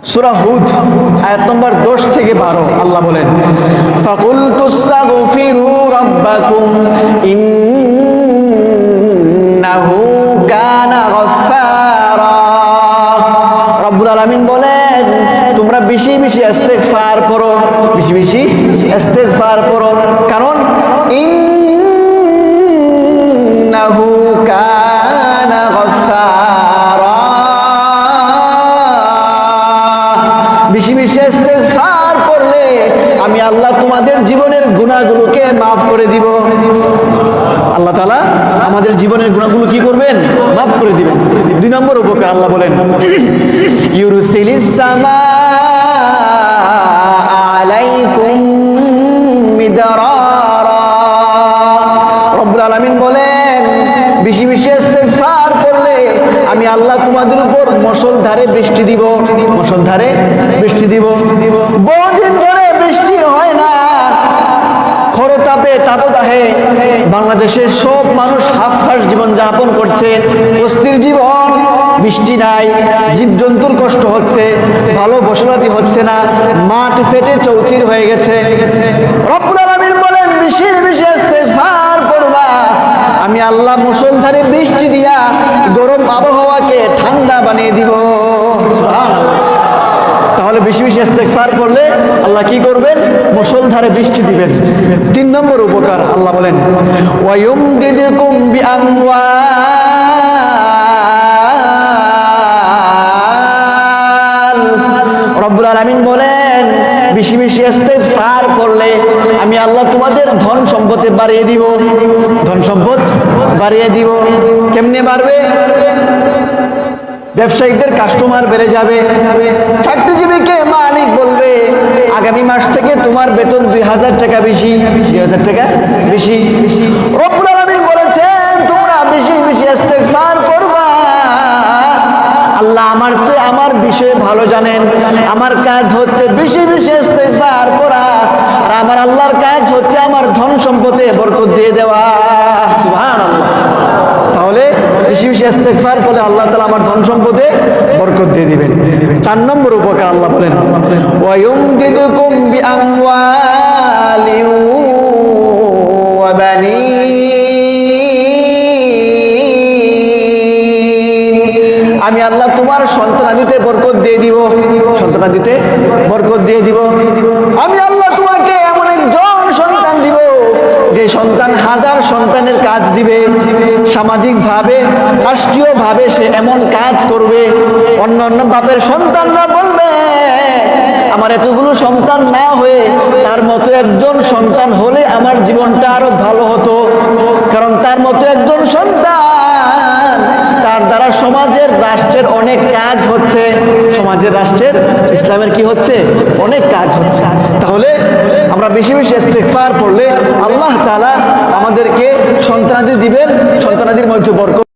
সূরা হুদ আয়াত নম্বর 10 থেকে 12 আল্লাহ বলেন, ফাকুলতু আস্তাগফিরু রাব্বাকুম ইন্নাহু কানা গফফারা। রব্বুল আলামিন বলেন, তোমরা বেশি বেশি ইস্তিগফার করো, বেশি বেশি ইস্তিগফার করো, কারণ ইন্নাহু কানা গফফারা। বেশি বেশি ইস্তিগফার করলে আমি আল্লাহ তোমাদের জীবনের গুনাহগুলোকে মাফ করে দিব। আল্লাহ তাআলা আমাদের জীবনের গুনাহগুলো কি করবেন? মাফ করে দিবেন। 2 নম্বর উপকার আল্লাহ বলেন, ইউরসিলিস সামা আলাইকুম মিদরারা। রব্বুল আলামিন বলেন, বেশি বেশি ইস্তিগফার করলে আমি আল্লাহ তোমাদের উপর মুষলধারে বৃষ্টি দিব, মুষলধারে বৃষ্টি দিব। বহুদিন ধরে বৃষ্টি হয় না, খরতাপে তাপদাহে বাংলাদেশের সব মানুষ হাফফাস জীবন যাপন করছে, অস্থির জীবন। বৃষ্টি নাই, জীবজন্তুর কষ্ট হচ্ছে, ভালো বসবাদি হচ্ছে না, মাঠ ফেটে চৌচির হয়ে গেছে। রব্বুল আলামিন বলেন, বেশি বেশি ইস্তিগফার করবা, আমি আল্লাহ মুষলধারে বৃষ্টি দিয়া গরম আবহাওয়াকে ঠান্ডা বানিয়ে দিব। সুবহানাল্লাহ। তাহলে বেশি বেশি ইস্তিগফার করলে আল্লাহ কি করবেন? মুষলধারে বৃষ্টি দিবেন। 3 নম্বর উপকার আল্লাহ বলেন, ওয়ায়ুমদিদকুম বিআমওয়াল। রব্বুল আলামিন বলেন, বেশি বেশি ইস্তিগফার করলে আমি আল্লাহ তোমাদের ধন সম্পদে বাড়িয়ে দিব, ধন সম্পদ বাড়িয়ে দিব। কেমনে বাড়বে? ব্যবসায়িকদের কাস্টমার বেড়ে যাবে, চাকরিজীবীকে মালিক বলবে, আগামী মাস থেকে তোমার বেতন 2000 টাকা বেশি, 2000 টাকা বেশি। রব্বুল আলামিন বলেছেন, তোমরা বেশি বেশি ইস্তিগফার করবা। আল্লাহ আমার চেয়ে আমার বিষয়ে ভালো জানেন। আমার কাজ হচ্ছে বেশি বেশি ইস্তিগফার করা, আর আমার আল্লাহর কাজ হচ্ছে আমার ধন সম্পদে বরকত দিয়ে দেওয়া। সুবহানাল্লাহ। তাহলে বেশি বেশি ইস্তিগফার করলে আল্লাহ তাআলা আমার ধন সম্পদে বরকত দিয়ে দিবেন। 4 নম্বর উপকার আল্লাহ বলেন, ওয়ায়ুমদিদকুম বিআমওয়ালিন ওয়া বানিন। আমি আল্লাহ তোমার সন্তানাদিতে বরকত দিয়ে দিব, সন্তানাদিতে বরকত দিয়ে দিব। আমি আল্লাহ তোমাকে এমন একজন সন্তান দিব, যে সন্তান 1000 সন্তানের কাজ দিবে, সামাজিক ভাবে রাষ্ট্রীয় ভাবে সে এমন কাজ করবে, অন্য অন্য বাপের সন্তানরা বলবে, আমার এতগুলো সন্তান না হয়ে তার মতো একজন সন্তান হলে আমার জীবনটা আরো ভালো হতো। কারণ তার মতো একজন সন্তান, তার দ্বারা সমাজের রাষ্ট্রের অনেক কাজ হচ্ছে, সমাজের রাষ্ট্রের ইসলামের কি হচ্ছে? অনেক কাজ হচ্ছে। তাহলে আমরা বেশি বেশি ইস্তিগফার পড়লে আল্লাহ তাআলা আমাদেরকে সন্তানাদি দিবেন, সন্তানাদির মধ্যে বরকত